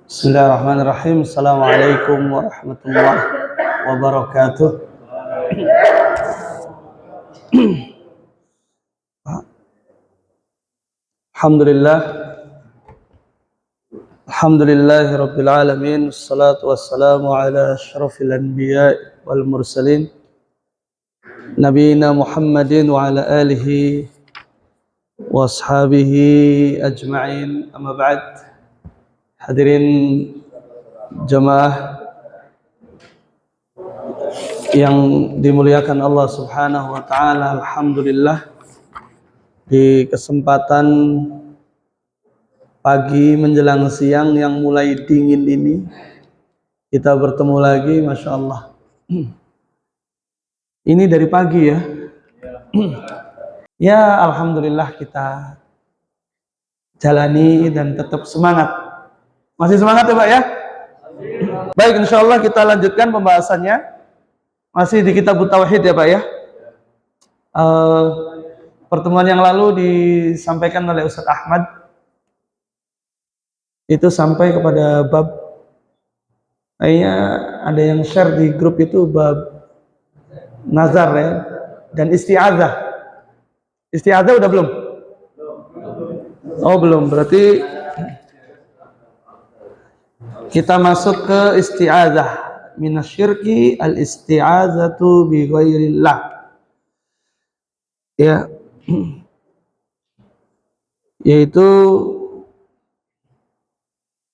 Bismillahirrahmanirrahim. Assalamualaikum warahmatullahi wabarakatuh. Alhamdulillah. Alhamdulillahi rabbil alamin. Wassalatu wassalamu ala asyrafil anbiya wal mursalin. Nabiyina Muhammadin wa ala alihi wa ashabihi ajma'in. Amma ba'd. Hadirin jamaah yang dimuliakan Allah Subhanahu wa taala, alhamdulillah di kesempatan pagi menjelang siang yang mulai dingin ini kita bertemu lagi, Masya Allah. Ini dari pagi ya. Ya, alhamdulillah kita jalani dan tetap semangat. Masih semangat ya Pak ya? Baik, insya Allah kita lanjutkan pembahasannya. Masih di kitab Tauhid ya Pak ya. Pertemuan yang lalu disampaikan oleh Ustadz Ahmad itu sampai kepada bab, kayaknya ada yang share di grup itu bab nazar ya, dan isti'adzah. Isti'adzah udah belum? Oh belum, berarti kita masuk ke isti'adzah. Minasyirki al-isti'adzatu bi ghairillah. Ya. Yaitu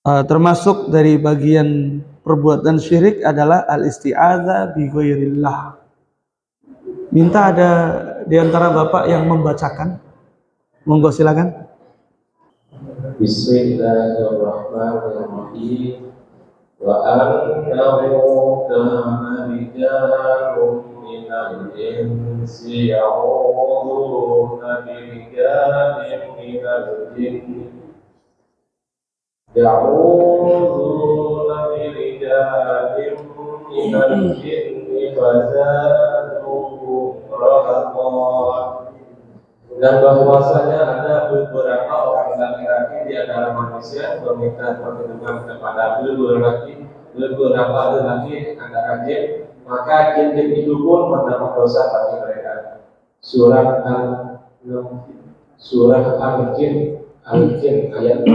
termasuk dari bagian perbuatan syirik adalah al-isti'adzah bi ghairillah. Minta ada di antara Bapak yang membacakan. Monggo silakan. Bismillahirrahmanirrahim. Wa annahu kana rijalun minal insi ya'uduna birijalin minal jinni fazaduhum rahaqa. Dan bahwasanya ada beberapa orang laki-laki di antara manusia meminta perlindungan kepada beberapa lelaki antara jin, maka jin itu pun mendapat dosa bagi mereka. Surah Al-Jin ayat.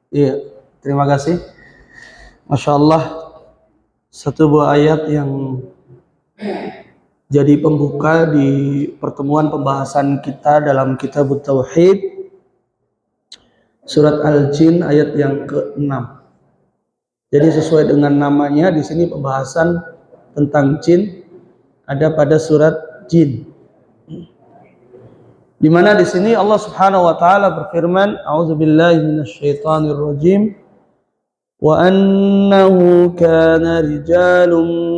Iya, terima kasih. Masya Allah, satu buah ayat yang jadi pembuka di pertemuan pembahasan kita dalam kitab Tauhid, surat Al-Jin ayat yang ke-6. Jadi sesuai dengan namanya, di sini pembahasan tentang jin ada pada surat Jin. Di mana di sini Allah Subhanahu wa taala berfirman, "A'udzubillahi minasyaitonir rajim. Wa annahu kana rijalun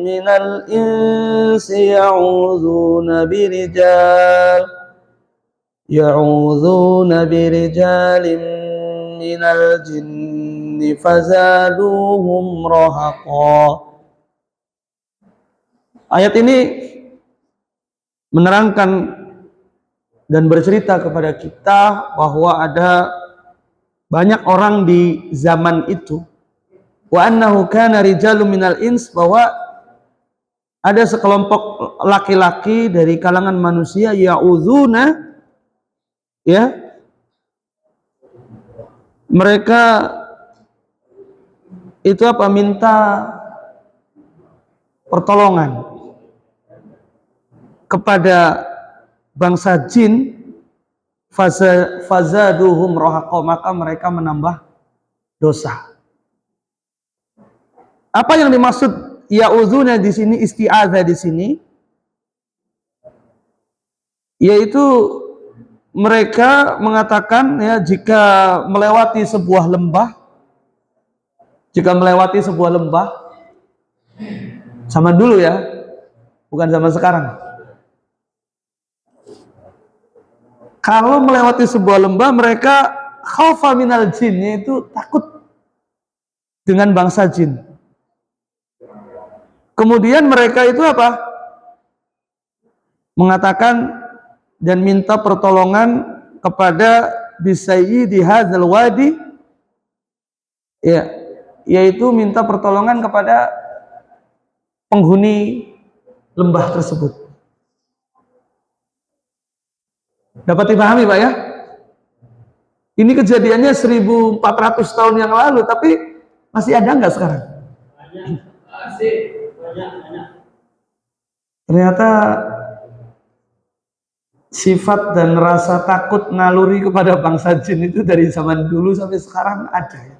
minal insi ya'udzuuna birijalin minal jinni fazaduhum rahaqa." Ayat ini menerangkan dan bercerita kepada kita bahwa ada banyak orang di zaman itu. Wa annahu kana rijalun minal ins, bahwa ada sekelompok laki-laki dari kalangan manusia ya'udzuna, ya, mereka itu apa, minta pertolongan kepada bangsa jin, fazaduhum rahaqa, maka mereka menambah dosa. Apa yang dimaksud ya'udzuna di sini, isti'adzah di sini, yaitu mereka mengatakan ya, jika melewati sebuah lembah, zaman dulu ya, bukan zaman sekarang. Kalau melewati sebuah lembah, mereka khaufa minal jin, yaitu takut dengan bangsa jin. Kemudian mereka itu apa? Mengatakan dan minta pertolongan kepada bisayyidi hadzal wadi, Ya, yaitu minta pertolongan kepada penghuni lembah tersebut. Dapat dipahami Pak ya? Ini kejadiannya 1400 tahun yang lalu, tapi masih ada nggak sekarang? Ternyata sifat dan rasa takut naluri kepada bangsa jin itu dari zaman dulu sampai sekarang ada ya.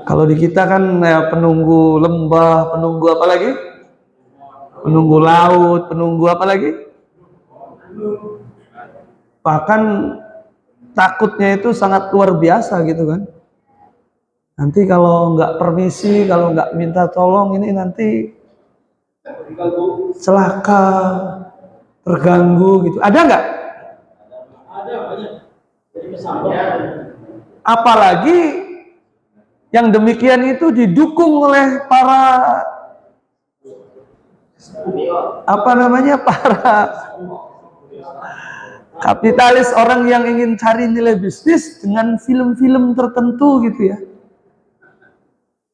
Kalau di kita kan ya, penunggu lembah, penunggu apa lagi? Penunggu laut, penunggu apa lagi? Bahkan takutnya itu sangat luar biasa gitu kan. Nanti kalau nggak permisi, kalau nggak minta tolong ini nanti celaka, terganggu gitu. Ada nggak? Ada banyak. Apalagi yang demikian itu didukung oleh para para kapitalis, orang yang ingin cari nilai bisnis dengan film-film tertentu gitu ya.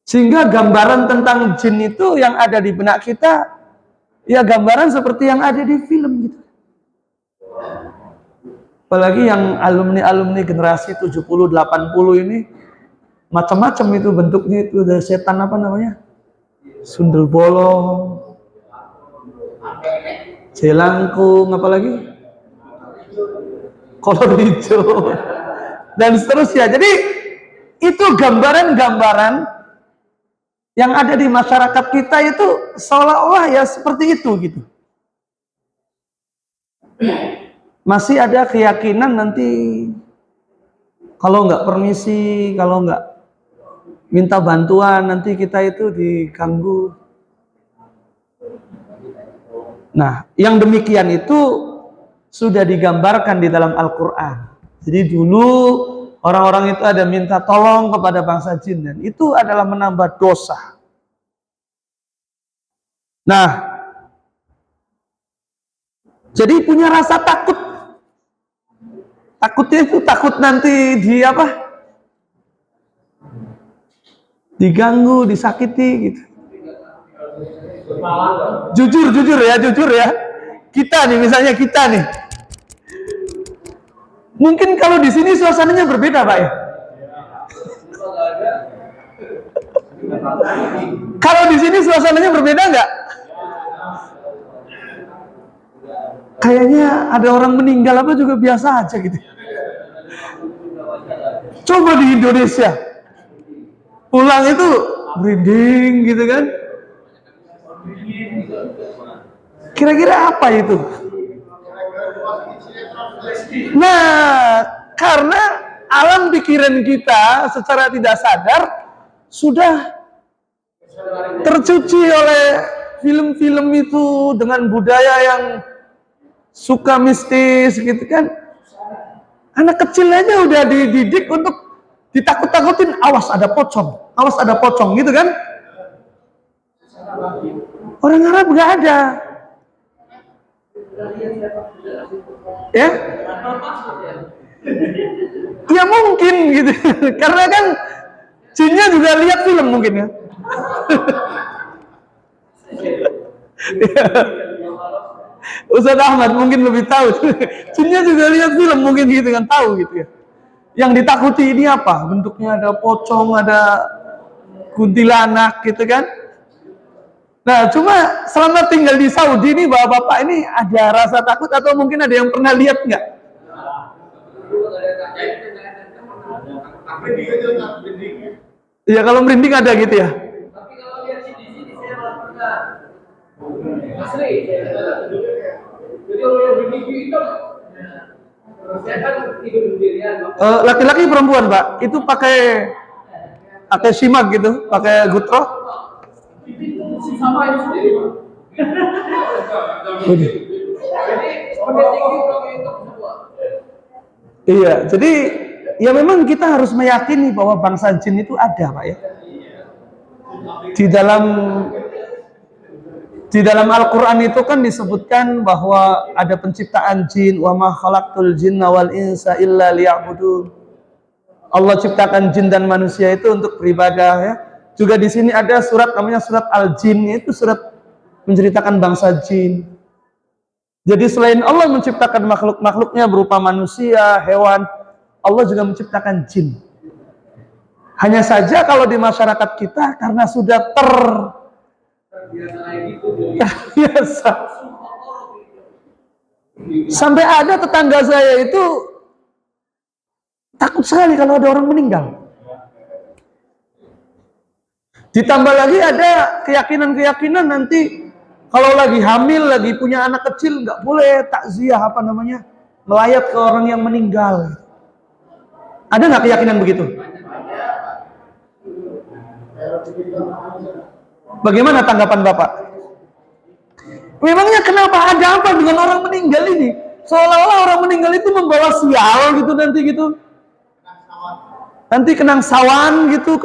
Sehingga gambaran tentang jin itu yang ada di benak kita ya gambaran seperti yang ada di film gitu. Apalagi yang alumni-alumni generasi 70 80 ini macam-macam itu bentuknya, itu ada setan apa namanya? Sundel bolong, jelangkung, apa lagi? Kolor hijau dan seterusnya. Jadi itu gambaran-gambaran yang ada di masyarakat kita itu seolah-olah ya seperti itu gitu. Masih ada keyakinan nanti kalau nggak permisi, kalau nggak minta bantuan nanti kita itu diganggu. Nah, yang demikian itu sudah digambarkan di dalam Al-Quran. Jadi dulu orang-orang itu ada minta tolong kepada bangsa jin dan itu adalah menambah dosa. Nah, jadi punya rasa takut. Takutnya itu takut nanti diganggu, disakiti gitu. Jujur ya. Kita nih, misalnya kita nih. Mungkin kalau di sini suasananya berbeda, Pak ya. Kalau di sini suasananya berbeda nggak? Kayaknya ada orang meninggal apa juga biasa aja gitu. Coba di Indonesia, pulang itu merinding gitu kan. Kira-kira apa itu? Nah, karena alam pikiran kita secara tidak sadar sudah tercuci oleh film-film itu dengan budaya yang suka mistis gitu kan. Anak kecil aja udah dididik untuk ditakut-takutin, awas ada pocong gitu kan. Orang Arab nggak ada ya. Ya mungkin gitu. Karena kan jinnya juga lihat film mungkin ya. Ustaz Ahmad mungkin lebih tahu. Jinnya juga lihat film mungkin gitu kan, tahu gitu ya. Yang ditakuti ini apa? Bentuknya ada pocong, ada kuntilanak gitu kan. Nah, cuma selama tinggal di Saudi ini bapak-bapak ini ada rasa takut atau mungkin ada yang pernah lihat nggak? Iya, kalau merinding ada gitu ya. Tapi kalau lihat di sini saya malah pernah. Asli. Jadi kalau yang merinding itu saya kan tidur sendirian. Laki-laki perempuan, Pak? Itu pakai simak gitu, pakai gutro? Sama itu sendiri, Pak. Iya, jadi ya memang kita harus meyakini bahwa bangsa jin itu ada, Pak ya. Di dalam Al-Quran itu kan disebutkan bahwa ada penciptaan jin, wa ma khalaqtul jinna wal insa illa liya'budun. Allah ciptakan jin dan manusia itu untuk beribadah ya. Juga di sini ada surat namanya surat Al-Jin, itu surat menceritakan bangsa jin. Jadi selain Allah menciptakan makhluk-makhluknya berupa manusia, hewan, Allah juga menciptakan jin. Hanya saja kalau di masyarakat kita karena sudah terbiasa. Sampai ada tetangga saya itu takut sekali kalau ada orang meninggal. Ditambah lagi ada keyakinan-keyakinan nanti kalau lagi hamil, lagi punya anak kecil, nggak boleh takziah melayat ke orang yang meninggal. Ada nggak keyakinan begitu? Bagaimana tanggapan Bapak? Memangnya kenapa ada apa dengan orang meninggal ini? Seolah-olah orang meninggal itu membawa sial gitu nanti gitu. Nanti kenang sawan gitu,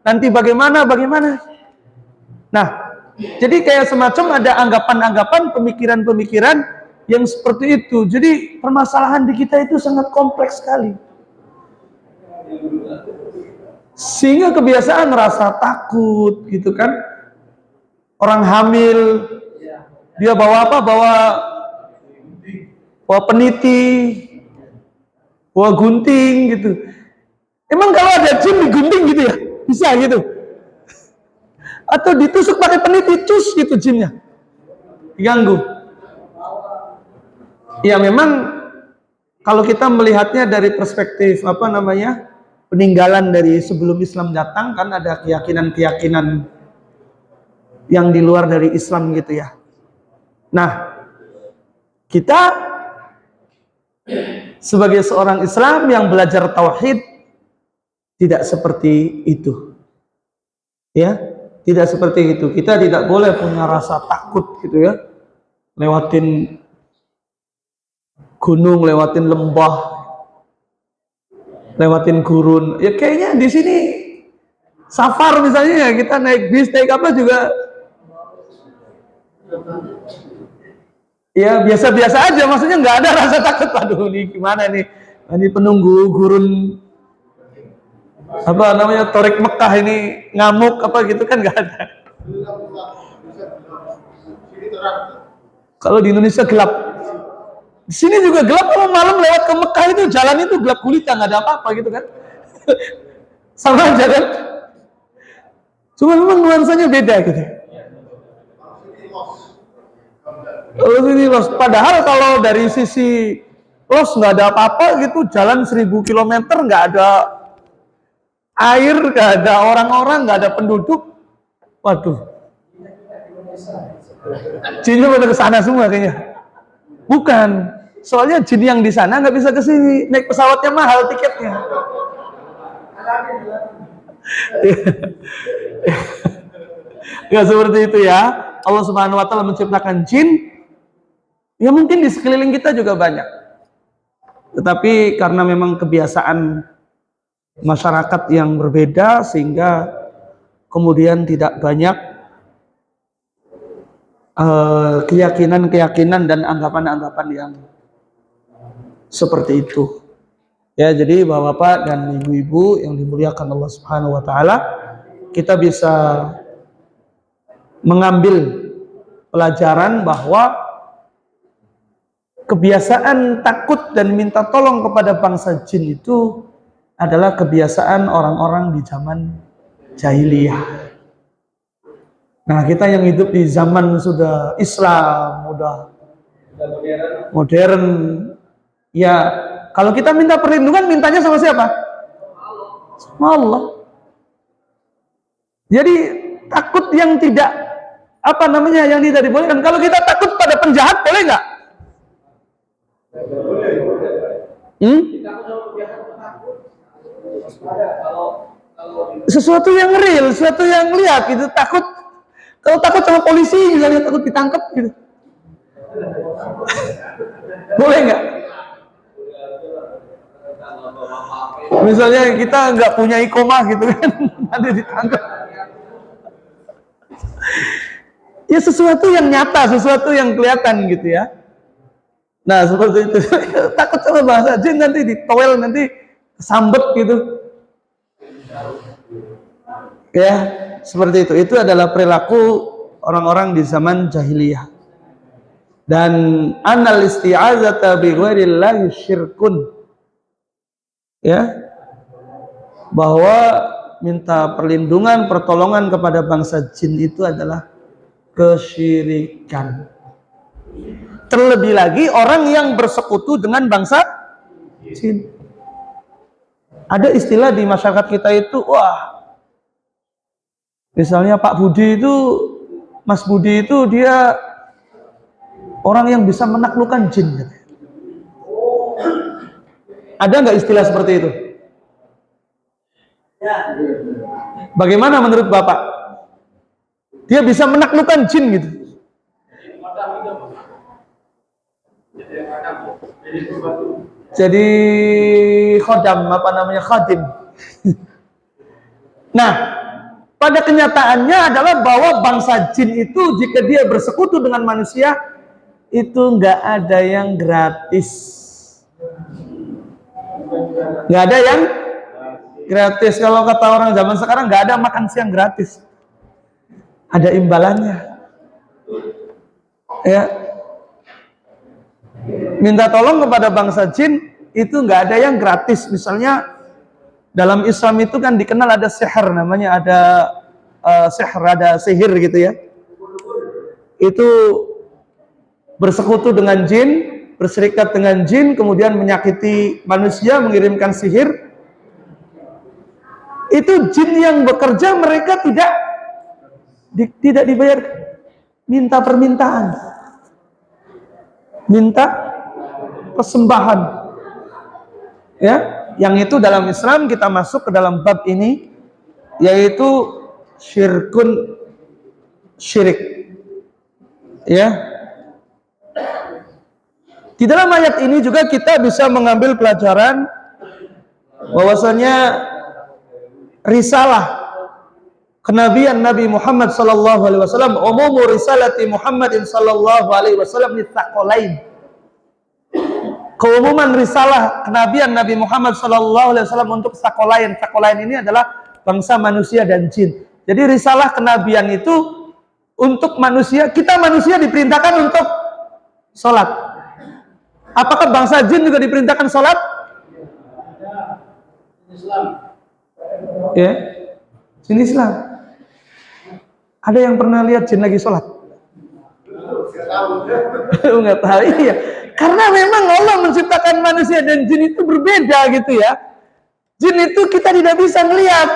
nanti bagaimana. Nah, jadi kayak semacam ada anggapan-anggapan, pemikiran-pemikiran yang seperti itu. Jadi permasalahan di kita itu sangat kompleks sekali. Sehingga kebiasaan rasa takut gitu kan. Orang hamil dia bawa apa? Bawa peniti, bawa gunting gitu. Emang kalau ada jin digunting gitu ya? Bisa gitu? Atau ditusuk pakai peniti, cus gitu jinnya. Diganggu. Ya memang kalau kita melihatnya dari perspektif peninggalan dari sebelum Islam datang, kan ada keyakinan-keyakinan yang di luar dari Islam gitu ya. Nah, kita sebagai seorang Islam yang belajar tauhid tidak seperti itu. Ya, tidak seperti itu. Kita tidak boleh punya rasa takut gitu ya. Lewatin gunung, lewatin lembah, lewatin gurun. Ya kayaknya di sini safar misalnya ya, kita naik bis, naik apa juga ya biasa-biasa aja, maksudnya nggak ada rasa takut. Aduh, ini gimana nih? Ini penunggu gurun Torik Mekah ini ngamuk apa gitu kan nggak ada. Kalau di Indonesia gelap, di sini juga gelap. Kalau malam lewat ke Mekah itu jalan itu gelap gulita, nggak ada apa-apa gitu kan. Sama aja kan. Cuma memang nuansanya beda gitu. Padahal kalau dari sisi los nggak ada apa-apa gitu, jalan 1000 km nggak ada air, nggak ada orang-orang, nggak ada penduduk. Waduh, jinnya pada ke sana semua kayaknya. Bukan, soalnya jin yang di sana nggak bisa ke sini, naik pesawatnya mahal tiketnya. Ya seperti itu ya. Allah Subhanahu Wa Taala menciptakan jin. Ya mungkin di sekeliling kita juga banyak. Tetapi karena memang kebiasaan masyarakat yang berbeda sehingga kemudian tidak banyak keyakinan-keyakinan dan anggapan-anggapan yang seperti itu. Ya, jadi Bapak-bapak dan Ibu-ibu yang dimuliakan Allah Subhanahu Wa Taala, kita bisa mengambil pelajaran bahwa kebiasaan takut dan minta tolong kepada bangsa jin itu adalah kebiasaan orang-orang di zaman jahiliyah. Nah, kita yang hidup di zaman sudah Islam, udah modern, ya kalau kita minta perlindungan, mintanya sama siapa? Sama Allah. Jadi takut yang tidak yang tidak dibolehkan. Kalau kita takut pada penjahat, boleh nggak? Sesuatu yang real, sesuatu yang lihat gitu, takut. Kalau takut sama polisi, misalnya takut ditangkap gitu, boleh nggak? Misalnya kita nggak punya iqomah gitu kan, nanti ditangkap. Ya sesuatu yang nyata, sesuatu yang kelihatan gitu ya. Nah seperti itu. Takut sama bahasa jin, nanti ditowel, nanti sambet gitu. Ya, seperti itu. Itu adalah perilaku orang-orang di zaman jahiliyah. Dan anal isti'azata bi ghairillahi syirkun. Ya. Bahwa minta perlindungan, pertolongan kepada bangsa jin itu adalah kesyirikan. Terlebih lagi orang yang bersekutu dengan bangsa jin. Ada istilah di masyarakat kita itu, wah, misalnya Pak Budi itu, Mas Budi itu dia orang yang bisa menaklukkan jin. Ada nggak istilah seperti itu? Bagaimana menurut Bapak? Dia bisa menaklukkan jin gitu. Jadi khodam, apa namanya, khadim. Nah, pada kenyataannya adalah bahwa bangsa jin itu jika dia bersekutu dengan manusia itu nggak ada yang gratis. Nggak ada yang gratis. Kalau kata orang zaman sekarang nggak ada makan siang gratis. Ada imbalannya. Ya. Minta tolong kepada bangsa jin itu nggak ada yang gratis. Misalnya dalam Islam itu kan dikenal ada sihir, namanya ada sihir, ada sihir gitu ya. Itu bersekutu dengan jin, berserikat dengan jin, kemudian menyakiti manusia, mengirimkan sihir. Itu jin yang bekerja, mereka tidak dibayar, minta permintaan, minta persembahan. Ya, yang itu dalam Islam kita masuk ke dalam bab ini, yaitu syirik. Ya. Di dalam ayat ini juga kita bisa mengambil pelajaran bahwasanya risalah kenabian Nabi Muhammad sallallahu alaihi wasallam, umum risalati Muhammadin sallallahu alaihi wasallam litaqalain. Keumuman risalah kenabian Nabi Muhammad sallallahu alaihi wasallam untuk sakolain. Sakolain ini adalah bangsa manusia dan jin. Jadi risalah kenabian itu untuk manusia, kita manusia diperintahkan untuk sholat. Apakah bangsa jin juga diperintahkan sholat? Islam. Ya, jin Islam. Ada yang pernah lihat jin lagi sholat? Nggak tahu. Iya. Karena memang Allah menciptakan manusia dan jin itu berbeda gitu ya. Jin itu kita tidak bisa melihat.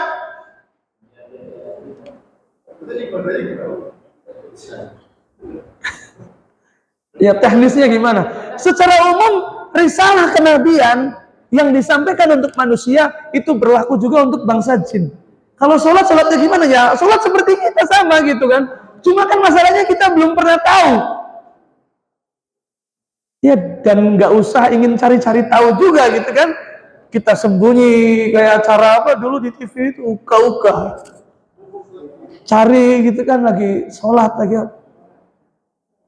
Ya, teknisnya gimana? Secara umum risalah kenabian yang disampaikan untuk manusia itu berlaku juga untuk bangsa jin. Kalau sholatnya gimana ya? Sholat seperti kita sama gitu kan. Cuma kan masalahnya kita belum pernah tahu. Ya, dan nggak usah ingin cari-cari tahu juga gitu kan. Kita sembunyi kayak acara apa dulu di TV itu, uka-uka. Cari gitu kan, lagi sholat lagi.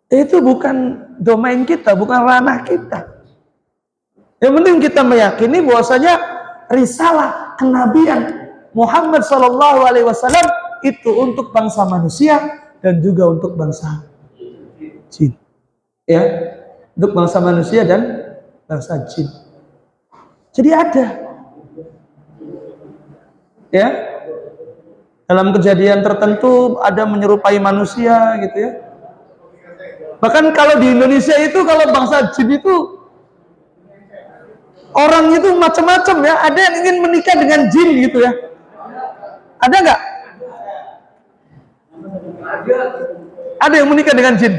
Itu bukan domain kita, bukan ranah kita. Yang penting kita meyakini bahwasanya risalah kenabian Muhammad sallallahu alaihi wasallam itu untuk bangsa manusia dan juga untuk bangsa jin. Ya. Untuk bangsa manusia dan bangsa jin. Jadi ada. Ya. Dalam kejadian tertentu ada menyerupai manusia gitu ya. Bahkan kalau di Indonesia itu kalau bangsa jin itu orang itu macam-macam ya. Ada yang ingin menikah dengan jin gitu ya. Ada nggak? Ada yang menikah dengan jin?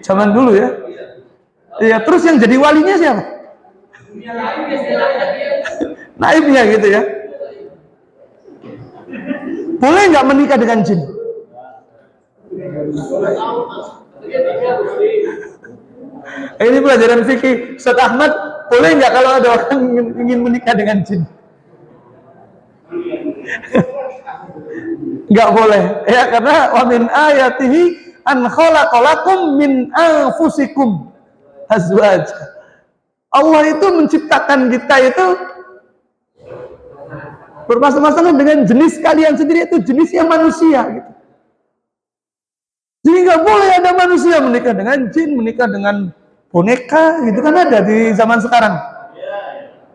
Zaman dulu ya. Ya, terus yang jadi walinya siapa? Naibnya gitu ya. Boleh nggak menikah dengan jin? Ini pelajaran fikih. Ustaz Ahmad, boleh nggak kalau ada orang ingin menikah dengan jin? Nggak boleh. Ya, karena wa min ayatihi an khalaqalakum min anfusikum azwaj. Allah itu menciptakan kita itu berpasangan dengan jenis kalian sendiri, itu jenisnya manusia gitu. Jadi nggak boleh ada manusia menikah dengan jin, menikah dengan boneka gitu kan, ada di zaman sekarang.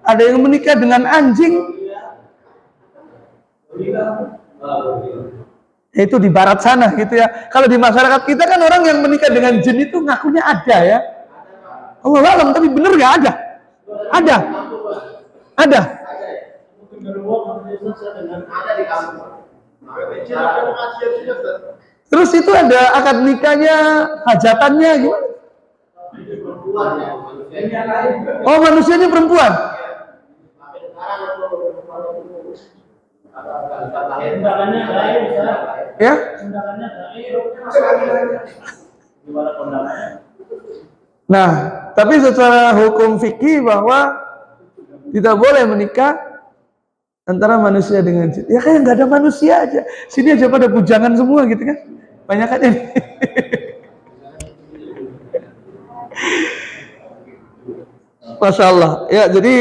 Ada yang menikah dengan anjing. Itu di barat sana gitu ya. Kalau di masyarakat kita kan orang yang menikah dengan jin itu ngakunya ada ya. Allah alam, tapi bener nggak ada? Ada. Ada. Terus itu ada akad nikahnya, hajatannya gimana? Oh, manusianya perempuan. Ya? Nah, tapi secara hukum fikih bahwa tidak boleh menikah antara manusia dengan jin. Ya kayak nggak ada manusia aja. Sini aja pada bujangan semua gitu kan. Banyak kan ini. Masya Allah. Ya jadi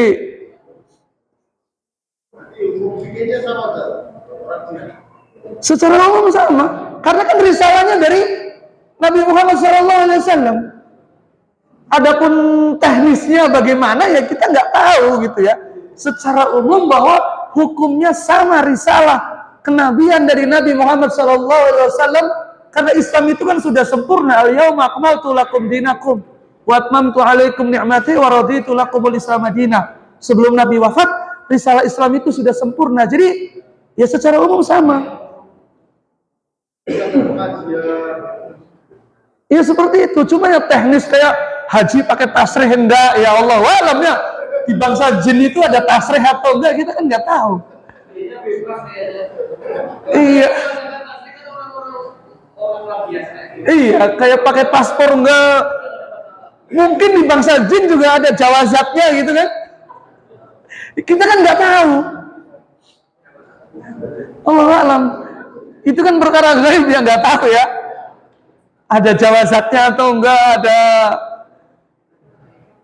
secara umum sama. Karena kan risalahnya dari Nabi Muhammad SAW. Adapun teknisnya bagaimana ya kita nggak tahu gitu ya. Secara umum bahwa hukumnya sama, risalah kenabian dari Nabi Muhammad SAW. Karena Islam itu kan sudah sempurna. Al-yawma akmaltu lakum dinakum wa atmamtu alaikum ni'mati wa raditu lakumul Islam madinah. Sebelum Nabi wafat, risalah Islam itu sudah sempurna. Jadi ya secara umum sama. Ya seperti itu. Cuma ya teknis kayak haji pakai tasrih enggak, ya Allah alam ya. Di bangsa jin itu ada tasrih atau enggak kita kan nggak tahu. Iya. Iya, kayak pakai paspor enggak. Mungkin di bangsa jin juga ada jawazatnya gitu kan. Kita kan nggak tahu. Allah alam. Itu kan perkara gaib yang nggak tahu ya. Ada jawazatnya atau enggak,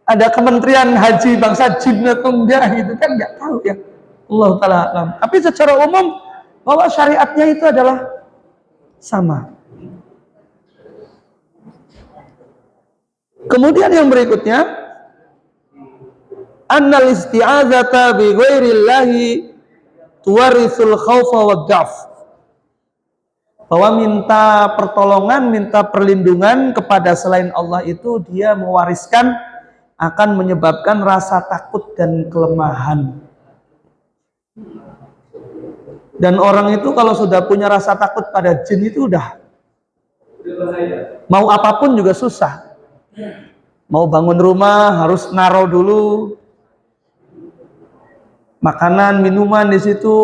ada kementerian haji bangsa jin atau enggak gitu kan nggak tahu ya. Allah taala alam. Tapi secara umum bahwa syariatnya itu adalah sama. Kemudian yang berikutnya, annal isti'adzata bi ghairillahi tuwarisul khaufa wad da'f. Bahwa minta pertolongan, minta perlindungan kepada selain Allah itu dia mewariskan, akan menyebabkan rasa takut dan kelemahan. Dan orang itu kalau sudah punya rasa takut pada jin itu udah mau apapun juga susah. Mau bangun rumah harus naruh dulu makanan, minuman di situ,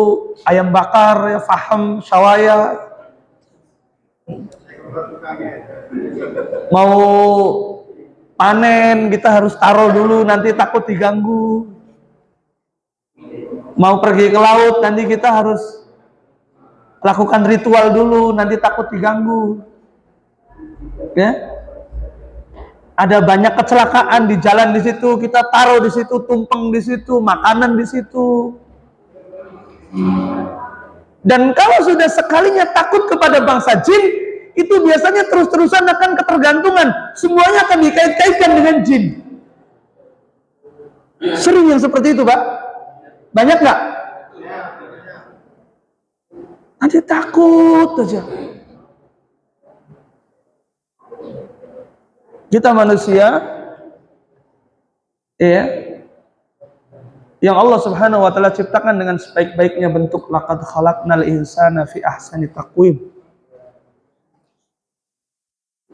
ayam bakar, ya, faham, syawaya. Mau panen kita harus taruh dulu, nanti takut diganggu. Mau pergi ke laut nanti kita harus lakukan ritual dulu, nanti takut diganggu. Ya. Ada banyak kecelakaan di jalan di situ, kita taruh di situ, tumpeng di situ, makanan di situ. Dan kalau sudah sekalinya takut kepada bangsa jin, itu biasanya terus-terusan akan ketergantungan. Semuanya akan dikait-kaitkan dengan jin. Sering yang seperti itu, Pak? Banyak nggak? Nanti takut aja. Kita manusia, ya, yang Allah Subhanahu wa taala ciptakan dengan sebaik-baiknya bentuk. Laqad khalaqnal insana fi ahsani taqwim.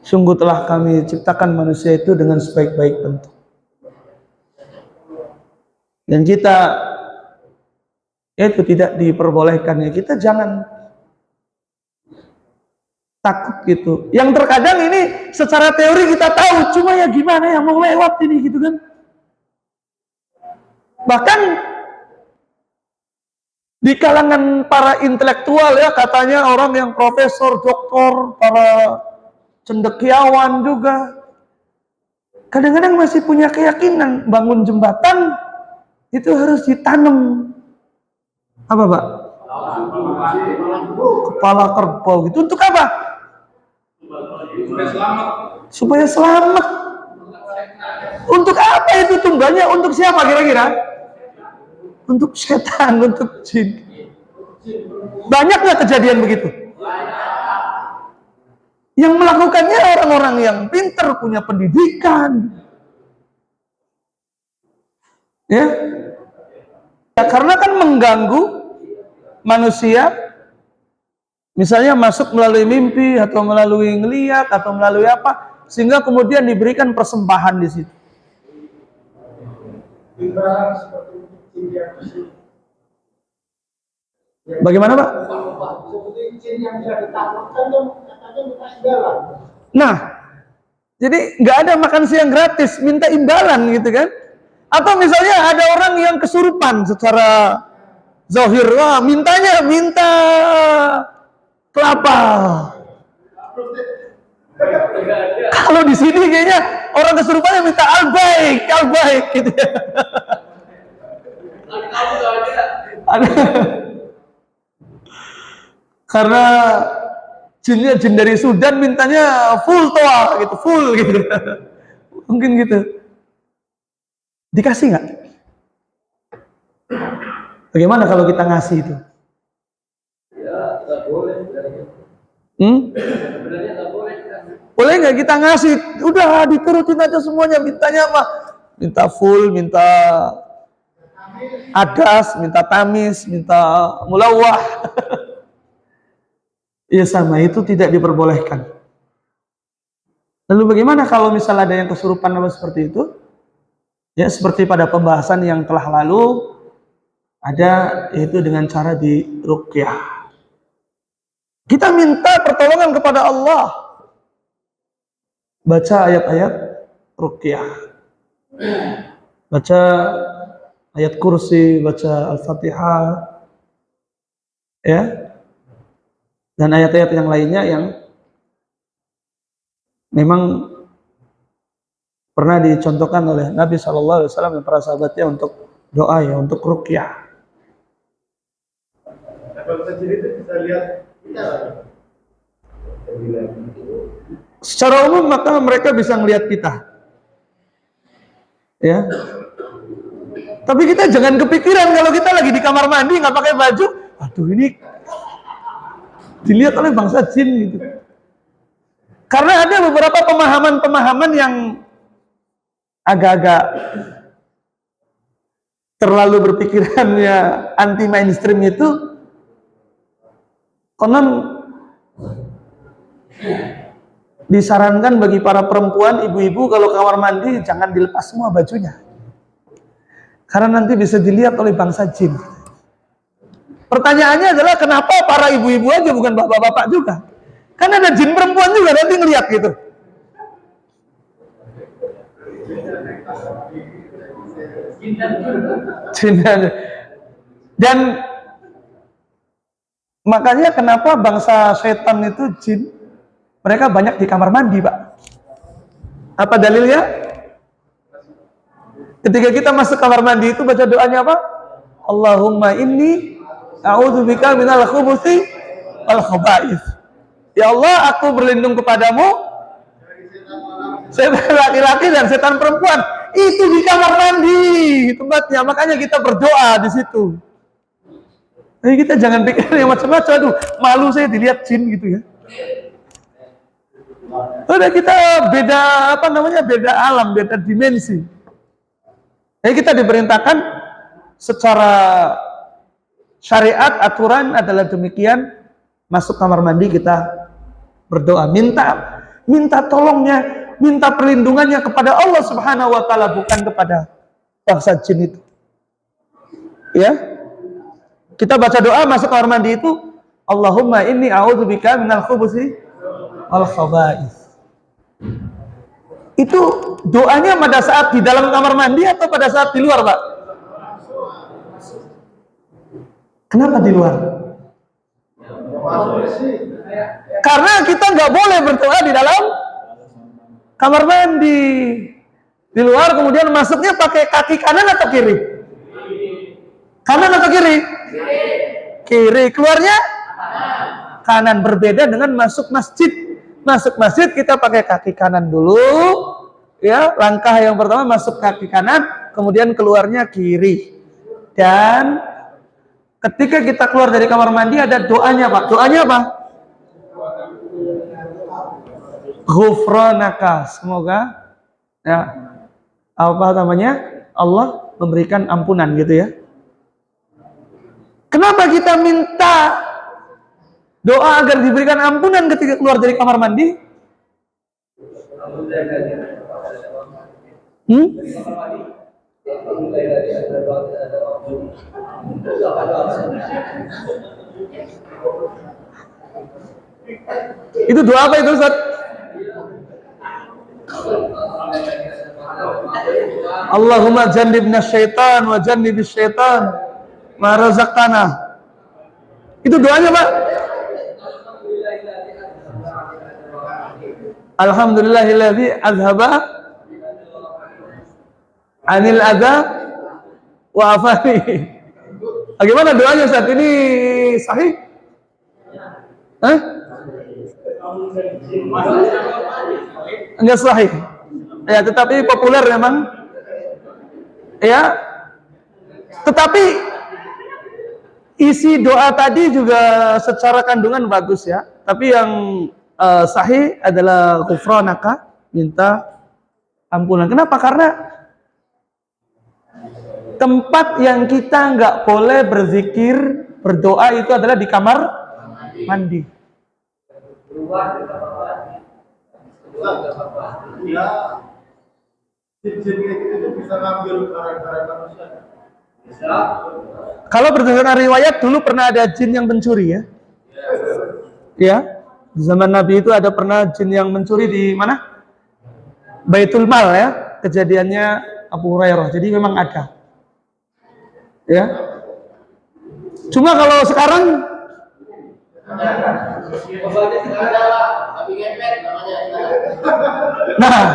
Sungguh telah kami ciptakan manusia itu dengan sebaik-baik bentuk. Dan kita itu tidak diperbolehkan ya, kita jangan takut gitu. Yang terkadang ini secara teori kita tahu, cuma ya gimana ya mau lewat ini gitu kan. Bahkan di kalangan para intelektual ya, katanya orang yang profesor, doktor, para cendekiawan juga kadang-kadang masih punya keyakinan bangun jembatan itu harus ditanam apa Pak? Kepala kerbau gitu. Untuk apa? Supaya selamat. Untuk apa itu tumbalnya? Untuk siapa kira-kira? Untuk setan, untuk jin. Banyak nggak kejadian begitu? Yang melakukannya orang-orang yang pintar, punya pendidikan. Ya, karena kan mengganggu manusia, misalnya masuk melalui mimpi atau melalui ngeliat atau melalui apa, sehingga kemudian diberikan persembahan di situ. Bagaimana Pak? Nah, jadi nggak ada makan siang gratis, minta imbalan gitu kan? Atau misalnya ada orang yang kesurupan secara zahir, wah minta kelapa. Kalau di sini kayaknya orang kesurupannya minta albaik gitu ya. Karena jinnya jin dari Sudan mintanya full toa gitu, full gitu. Mungkin gitu. Dikasih nggak? Bagaimana kalau kita ngasih itu? Boleh nggak kita ngasih? Udah diturutin aja semuanya. Mintanya apa? Minta full, minta adas, minta tamis, minta mulawah. Ya sama, itu tidak diperbolehkan. Lalu bagaimana kalau misalnya ada yang kesurupan apa seperti itu? Ya seperti pada pembahasan yang telah lalu, ada yaitu dengan cara diruqyah. Kita minta pertolongan kepada Allah. Baca ayat-ayat ruqyah. Baca ayat kursi, baca Al-Fatihah. Ya. Dan ayat-ayat yang lainnya yang memang pernah dicontohkan oleh Nabi SAW dan para sahabatnya untuk doa ya, untuk ruqyah. Secara umum maka mereka bisa melihat kita. Ya. Tapi kita jangan kepikiran kalau kita lagi di kamar mandi nggak pakai baju, aduh ini dilihat oleh bangsa jin gitu. Karena ada beberapa pemahaman yang agak-agak terlalu berpikirannya anti mainstream itu, konon disarankan bagi para perempuan, ibu-ibu kalau kamar mandi jangan dilepas semua bajunya. Karena nanti bisa dilihat oleh bangsa jin. Pertanyaannya adalah kenapa para ibu-ibu aja bukan bapak-bapak juga? Kan ada jin perempuan juga nanti ngeliat gitu. Dan makanya kenapa bangsa setan itu jin, mereka banyak di kamar mandi Pak. Apa dalilnya? Ketika kita masuk kamar mandi itu baca doanya apa? Allahumma inni a'udzubika minal khubuthi wal khaba'ith. Ya Allah, aku berlindung kepadamu setan laki-laki dan setan perempuan. Itu di kamar mandi tempatnya, makanya kita berdoa di situ. Jadi kita jangan pikir yang macam-macam. Aduh, malu saya dilihat jin gitu ya. Udah kita beda beda alam, beda dimensi. Jadi kita diperintahkan secara syariat, aturan adalah demikian. Masuk kamar mandi kita berdoa, minta tolongnya, minta perlindungannya kepada Allah Subhanahu wa taala, bukan kepada bangsa jin itu. Ya. Kita baca doa masuk kamar mandi itu, Allahumma inni a'udzubika minal khubuthi wal khaba'ith. Itu doanya pada saat di dalam kamar mandi atau pada saat di luar, Pak? Kenapa di luar? Karena kita nggak boleh berdoa di dalam kamar mandi. Di luar kemudian masuknya pakai kaki kanan atau kiri? Kanan atau kiri? Kiri. Keluarnya? Kanan. Berbeda dengan masuk masjid. Masuk masjid kita pakai kaki kanan dulu. Ya, langkah yang pertama masuk kaki kanan, kemudian keluarnya kiri. Dan ketika kita keluar dari kamar mandi ada doanya, Pak. Doanya apa? Ghufranaka. Semoga ya apa namanya? Allah memberikan ampunan gitu ya. Kenapa kita minta doa agar diberikan ampunan ketika keluar dari kamar mandi? Itu doa apa itu, Ustaz? Allahumma jannibna syaitan wa jannibis syaitan ma razaqtana. Itu doanya, Pak. Alhamdulillahilladzi azhaba anil adza wa afani. Bagaimana doanya saat ini, sahih? Hah? Enggak sahih. Ya, tetapi populer memang. Ya. Tetapi isi doa tadi juga secara kandungan bagus ya. Tapi yang sahih adalah ghufranaka, minta ampunan. Kenapa? Karena tempat yang kita nggak boleh berzikir, berdoa itu adalah di kamar mandi. Kalau berdasarkan riwayat dulu pernah ada jin yang mencuri ya. Ya, di zaman Nabi itu ada pernah jin yang mencuri di mana? Baitul Mal ya. Kejadiannya Abu Hurairah. Jadi memang ada. Ya. Cuma kalau sekarang nah,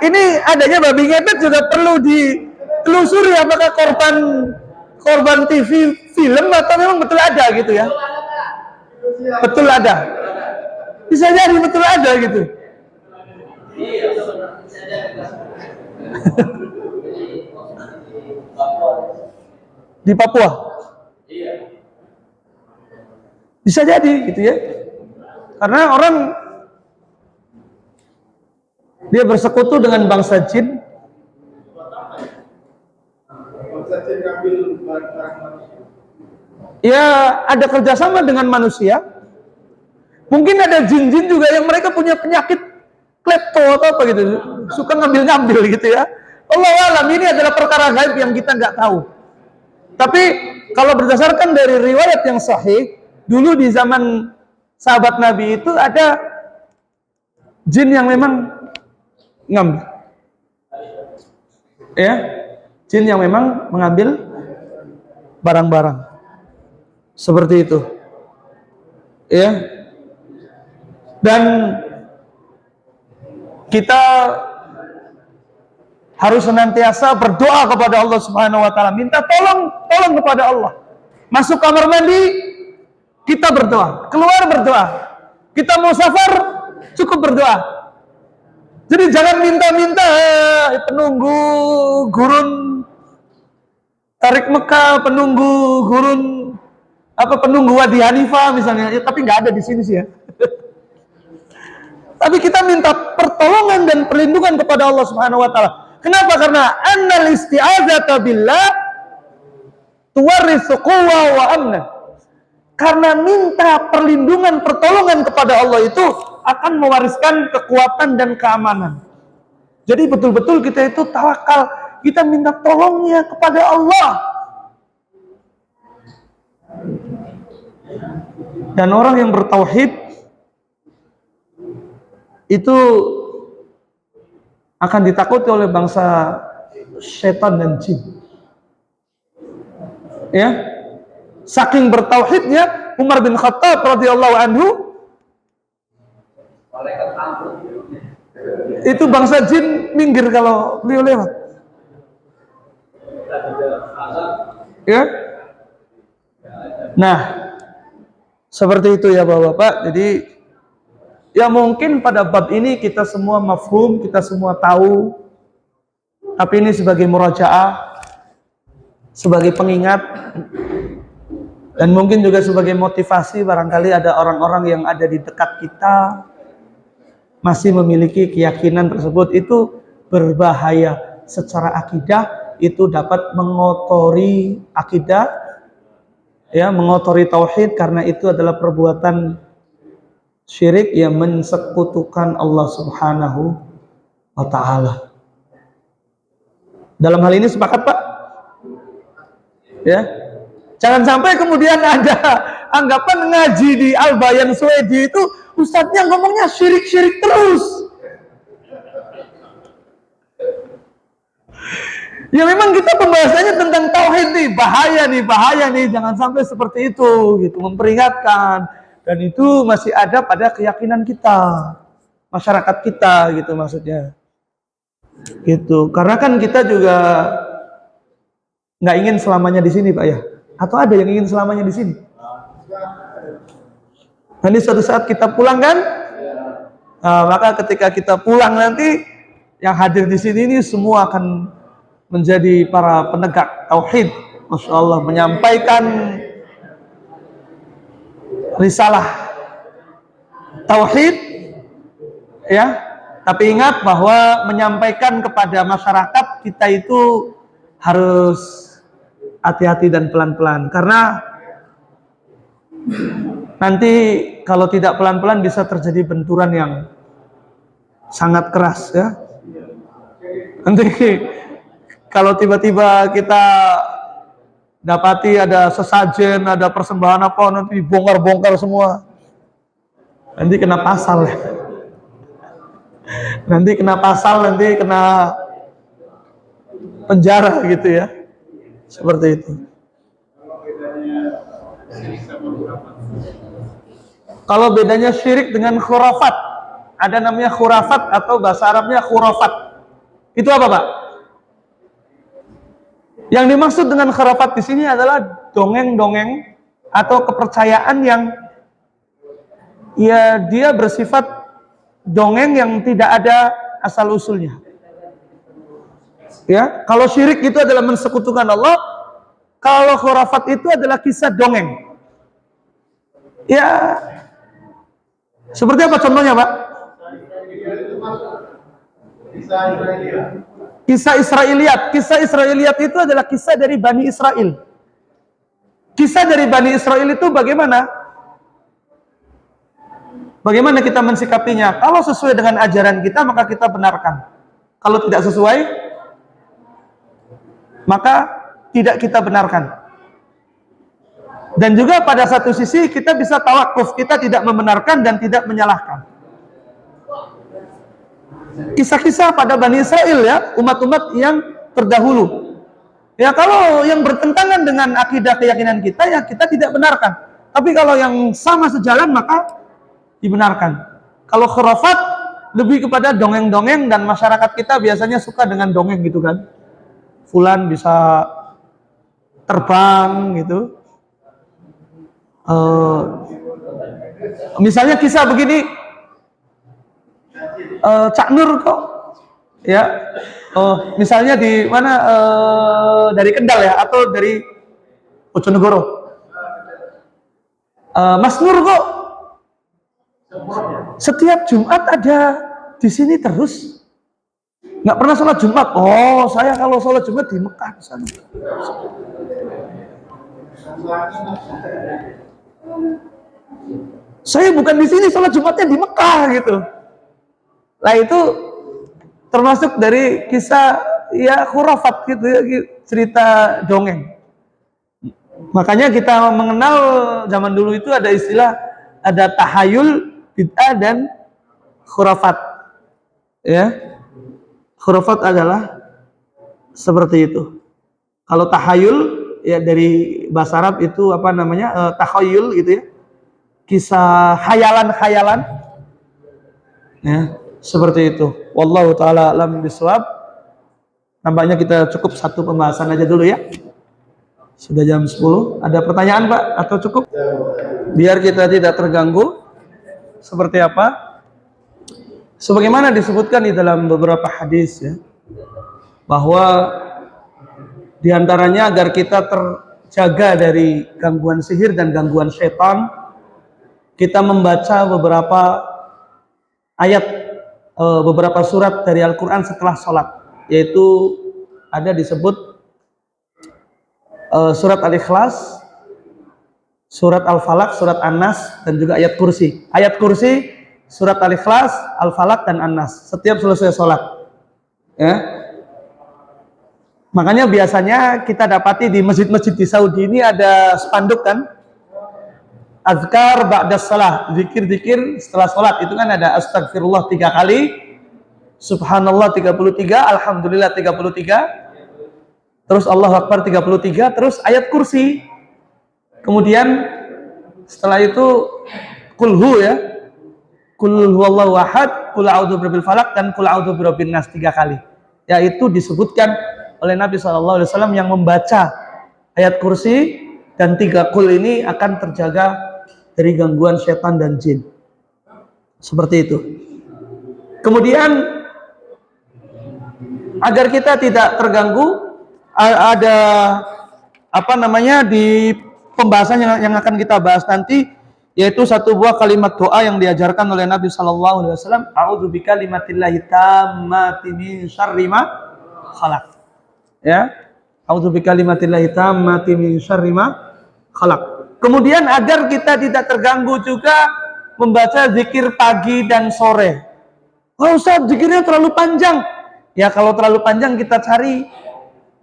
ini adanya babi ngepet juga perlu ditelusuri apakah korban TV film atau memang betul ada gitu ya. Betul ada. Bisa jadi betul ada gitu. Di Papua. Bisa jadi gitu ya. Karena orang dia bersekutu dengan bangsa jin. Ya, ada kerjasama dengan manusia. Mungkin ada jin-jin juga yang mereka punya penyakit klepto atau apa gitu, suka ngambil-ngambil gitu ya. Allah alam, ini adalah perkara gaib yang kita nggak tahu. Tapi kalau berdasarkan dari riwayat yang sahih, dulu di zaman sahabat Nabi itu ada jin yang memang ngambil. Ya, jin yang memang mengambil barang-barang. Seperti itu. Ya. Dan kita harus senantiasa berdoa kepada Allah Subhanahu wa taala, minta tolong kepada Allah. Masuk kamar mandi, kita berdoa, keluar berdoa. Kita mau safar, cukup berdoa. Jadi jangan minta-minta penunggu gurun tarik Mekah, penunggu gurun penunggu Wadi Hanifah misalnya, ya, tapi nggak ada di sini sih ya. Tapi kita minta pertolongan dan perlindungan kepada Allah Subhanahu wa taala. Kenapa? Karena annal isti'adzata billah tuwarritsu quwwa wa amna. Karena minta perlindungan, pertolongan kepada Allah itu akan mewariskan kekuatan dan keamanan. Jadi betul-betul kita itu tawakal, kita minta tolongnya kepada Allah. Dan orang yang bertauhid itu akan ditakuti oleh bangsa setan dan jin. Ya, saking bertauhidnya Umar bin Khattab radhiyallahu anhu Itu bangsa jin minggir kalau beliau lewat. Ya. Nah, seperti itu ya Bapak-bapak. Jadi ya mungkin pada bab ini kita semua mafhum, kita semua tahu. Tapi ini sebagai murajaah, sebagai pengingat, dan mungkin juga sebagai motivasi. Barangkali ada orang-orang yang ada di dekat kita masih memiliki keyakinan tersebut, itu berbahaya secara akidah, itu dapat mengotori akidah, ya, mengotori tauhid, karena itu adalah perbuatan syirik yang mensekutukan Allah Subhanahu wa Ta'ala. Dalam hal ini sepakat Pak? Ya, jangan sampai kemudian ada anggapan ngaji di Al-Bayan Swedi itu ustadznya ngomongnya syirik-syirik terus. Ya memang kita pembahasannya tentang tauhid nih, bahaya nih, jangan sampai seperti itu, gitu, memperingatkan. Dan itu masih ada pada keyakinan kita, masyarakat kita, gitu maksudnya. Gitu. Karena kan kita juga nggak ingin selamanya di sini Pak ya. Atau ada yang ingin selamanya di sini? Nanti suatu saat kita pulang kan? Nah, maka ketika kita pulang nanti yang hadir di sini ini semua akan menjadi para penegak tauhid, Masya Allah, menyampaikan risalah tauhid, ya. Tapi ingat bahwa menyampaikan kepada masyarakat kita itu harus hati-hati dan pelan-pelan, karena nanti kalau tidak pelan-pelan bisa terjadi benturan yang sangat keras, ya. Nanti kalau tiba-tiba kita dapati ada sesajen, ada persembahan apa, nanti bongkar-bongkar semua, nanti kena pasal, ya. Nanti kena pasal, nanti kena penjara gitu ya, seperti itu. Kalau bedanya syirik dengan khurafat, ada namanya khurafat atau bahasa Arabnya khurafat. Itu apa Pak? Yang dimaksud dengan khurafat di sini adalah dongeng-dongeng atau kepercayaan yang ya dia bersifat dongeng yang tidak ada asal usulnya. Ya, kalau syirik itu adalah mensekutukan Allah, kalau khurafat itu adalah kisah dongeng. Ya, seperti apa contohnya, Pak? Kisah Israiliyat. Kisah Israiliyat itu adalah kisah dari Bani Israel. Kisah dari Bani Israel itu bagaimana? Bagaimana kita mensikapinya? Kalau sesuai dengan ajaran kita, maka kita benarkan. Kalau tidak sesuai, maka tidak kita benarkan. Dan juga pada satu sisi kita bisa tawakuf, kita tidak membenarkan dan tidak menyalahkan. Kisah-kisah pada Bani Israel, ya, umat-umat yang terdahulu. Ya, kalau yang bertentangan dengan akidah keyakinan kita, ya kita tidak benarkan. Tapi kalau yang sama sejalan, maka dibenarkan. Kalau khurafat lebih kepada dongeng-dongeng, dan masyarakat kita biasanya suka dengan dongeng gitu kan. Fulan bisa terbang gitu. Misalnya kisah begini, Cak Nur kok, ya, misalnya di mana, dari Kendal ya, atau dari Bojonegoro, Mas Nur kok setiap Jumat ada di sini terus, nggak pernah sholat Jumat. Oh, saya kalau sholat Jumat di Mekah di sana. Saya bukan di sini, sholat Jumatnya di Mekah gitu. Nah itu termasuk dari kisah ya khurafat gitu ya, cerita dongeng. Makanya kita mengenal zaman dulu itu ada istilah, ada tahayul, bid'ah, dan khurafat. Ya, khurafat adalah seperti itu. Kalau tahayul ya dari bahasa Arab itu apa namanya, takhayul gitu ya, kisah khayalan-khayalan. Ya, Seperti itu. Wallahu taala alam bisawab. Nampaknya kita cukup satu pembahasan aja dulu ya. Sudah jam 10. Ada pertanyaan Pak atau cukup? Biar kita tidak terganggu. Seperti apa? Sebagaimana disebutkan di dalam beberapa hadis ya, bahwa diantaranya agar kita terjaga dari gangguan sihir dan gangguan setan, kita membaca beberapa ayat, beberapa surat dari Al-Quran setelah sholat, yaitu ada disebut surat Al-Ikhlas, surat Al-Falaq, surat An-Nas, dan juga ayat kursi. Ayat kursi, surat Al-Ikhlas, Al-Falaq, dan An-Nas setiap selesai sholat ya. Makanya biasanya kita dapati di masjid-masjid di Saudi ini ada spanduk kan, azkar ba'das salah, zikir-zikir setelah sholat. Itu kan ada astagfirullah 3 kali, subhanallah 33, alhamdulillah 33, terus Allahu Akbar 33, terus ayat kursi. Kemudian setelah itu kulhu ya, kul huwallahu ahad, kul a'udzu birabbil falaq, dan kul a'udzu birabbin nas 3 kali. Yaitu disebutkan oleh Nabi SAW yang membaca ayat kursi dan 3 kul ini akan terjaga dari gangguan setan dan jin. Seperti itu. Kemudian agar kita tidak terganggu, ada apa namanya di pembahasan yang akan kita bahas nanti, yaitu satu buah kalimat doa yang diajarkan oleh Nabi SAW. A'udzu bikalimatillahi tammati min syarri ma khalaq. Ya, a'udzu bikalimatillahi tammati min syarri ma khalaq. Kemudian agar kita tidak terganggu juga membaca zikir pagi dan sore. Oh Ustaz, zikirnya terlalu panjang. Ya kalau terlalu panjang kita cari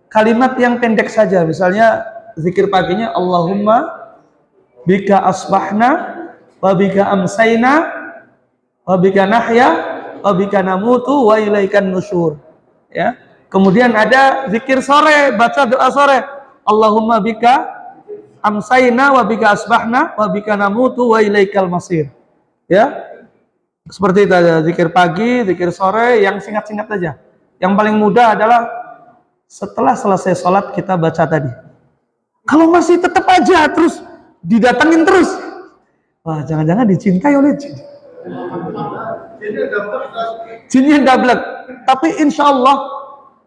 kalimat yang pendek saja. Misalnya zikir paginya Allahumma bika asbahna wa bika amsayna wa bika nahya wa bika namutu wa ilaikan nusyur. Ya. Kemudian ada zikir sore, baca doa sore. Allahumma bika amsayna wa bika asbahna wa bika namutu wa ilaikal masir. Ya. Seperti itu ada zikir pagi, zikir sore yang singkat-singkat saja. Yang paling mudah adalah setelah selesai sholat kita baca tadi. Kalau masih tetap aja terus didatengin terus, wah jangan-jangan dicintai oleh jin. Jinnya dablek. Tapi insya Allah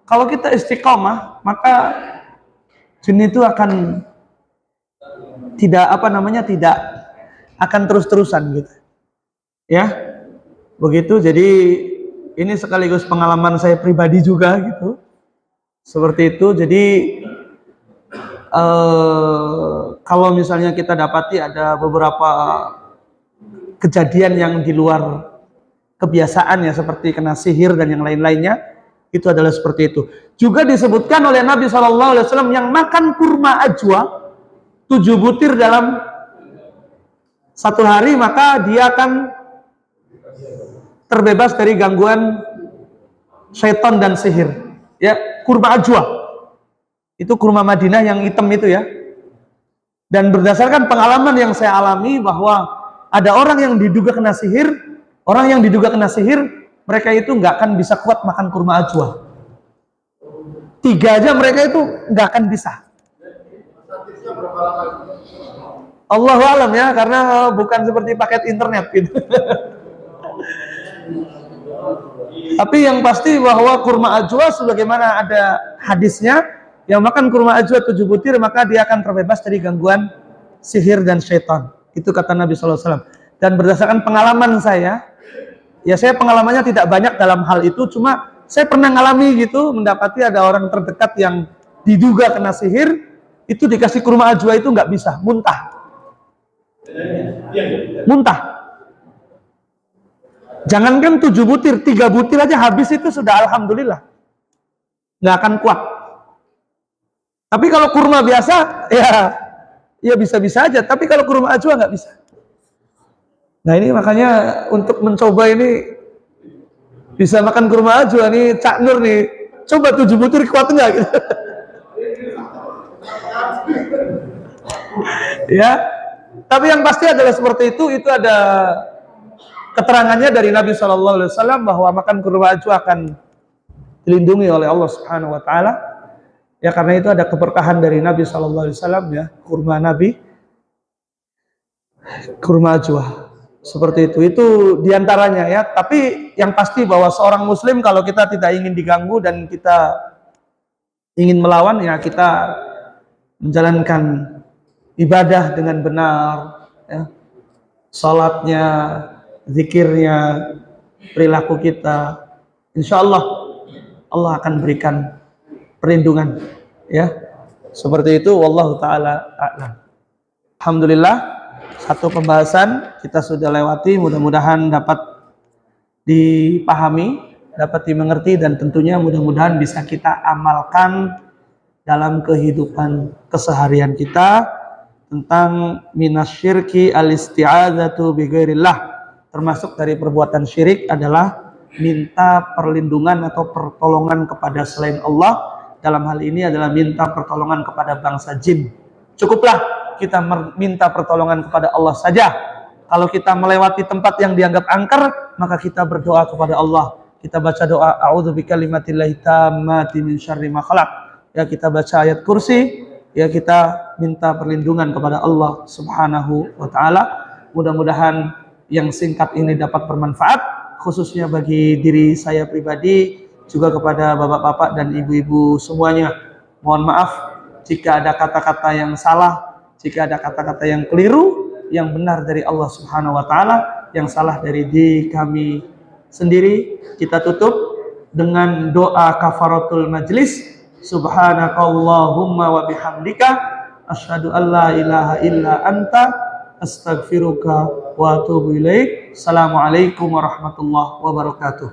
kalau kita istiqomah, maka jin itu akan tidak tidak akan terus-terusan gitu. Ya, begitu. Jadi ini sekaligus pengalaman saya pribadi juga gitu. Seperti itu. Jadi kalau misalnya kita dapati ada beberapa kejadian yang di luar kebiasaan ya, seperti kena sihir dan yang lain-lainnya, itu adalah seperti itu. Juga disebutkan oleh Nabi SAW yang makan kurma ajwa 7 butir dalam 1 hari, maka dia akan terbebas dari gangguan syaitan dan sihir. Ya, kurma ajwa. Itu kurma Madinah yang hitam itu ya. Dan berdasarkan pengalaman yang saya alami bahwa ada orang yang diduga kena sihir, mereka itu nggak akan bisa kuat makan kurma ajwa. 3 aja mereka itu nggak akan bisa. Allahu alam ya, karena bukan seperti paket internet gitu. Tapi yang pasti bahwa kurma ajwa sebagaimana ada hadisnya, yang makan kurma ajwa 7 butir maka dia akan terbebas dari gangguan sihir dan syaitan. Itu kata Nabi SAW. Dan berdasarkan pengalaman saya, ya saya pengalamannya tidak banyak dalam hal itu, cuma saya pernah ngalami gitu, mendapati ada orang terdekat yang diduga kena sihir, itu dikasih kurma ajwa itu nggak bisa, muntah. Jangankan 7 butir, 3 butir aja habis itu sudah alhamdulillah. Nggak akan kuat. Tapi kalau kurma biasa, ya bisa-bisa aja. Tapi kalau kurma ajwa nggak bisa. Nah ini makanya untuk mencoba ini, bisa makan kurma ajwa nih, Cak Nur nih, coba 7 butir kuat nggak gitu. Ya, tapi yang pasti adalah seperti itu ada keterangannya dari Nabi SAW bahwa makan kurma ajwa akan dilindungi oleh Allah Subhanahu Wa Taala. Ya karena itu ada keberkahan dari Nabi SAW ya, kurma Nabi, kurma ajwa. Seperti itu diantaranya ya. Tapi yang pasti bahwa seorang Muslim kalau kita tidak ingin diganggu dan kita ingin melawan, ya kita menjalankan ibadah dengan benar, ya. Salatnya, zikirnya, perilaku kita, insya Allah Allah akan berikan perlindungan, ya. Seperti itu, wallahu taala a'lam. Alhamdulillah, satu pembahasan kita sudah lewati, mudah-mudahan dapat dipahami, dapat dimengerti, dan tentunya mudah-mudahan bisa kita amalkan dalam kehidupan keseharian kita tentang minasyirki al-isti'adzatu bighairillah. Termasuk dari perbuatan syirik adalah minta perlindungan atau pertolongan kepada selain Allah. Dalam hal ini adalah minta pertolongan kepada bangsa jin. Cukuplah kita minta pertolongan kepada Allah saja. Kalau kita melewati tempat yang dianggap angker, maka kita berdoa kepada Allah. Kita baca doa a'udzu bikalimatillahi tammati min syarri ma khalaq. Ya, kita baca ayat kursi, ya kita minta perlindungan kepada Allah Subhanahu wa taala. Mudah-mudahan yang singkat ini dapat bermanfaat, khususnya bagi diri saya pribadi, juga kepada bapak-bapak dan ibu-ibu semuanya. Mohon maaf jika ada kata-kata yang salah, jika ada kata-kata yang keliru. Yang benar dari Allah Subhanahu wa taala, yang salah dari diri kami sendiri. Kita tutup dengan doa kafaratul majlis. Subhanakallahumma wa bihamdika asyhadu an la ilaha illa anta astaghfiruka wa atubu ilaik. Assalamualaikum warahmatullahi wabarakatuh.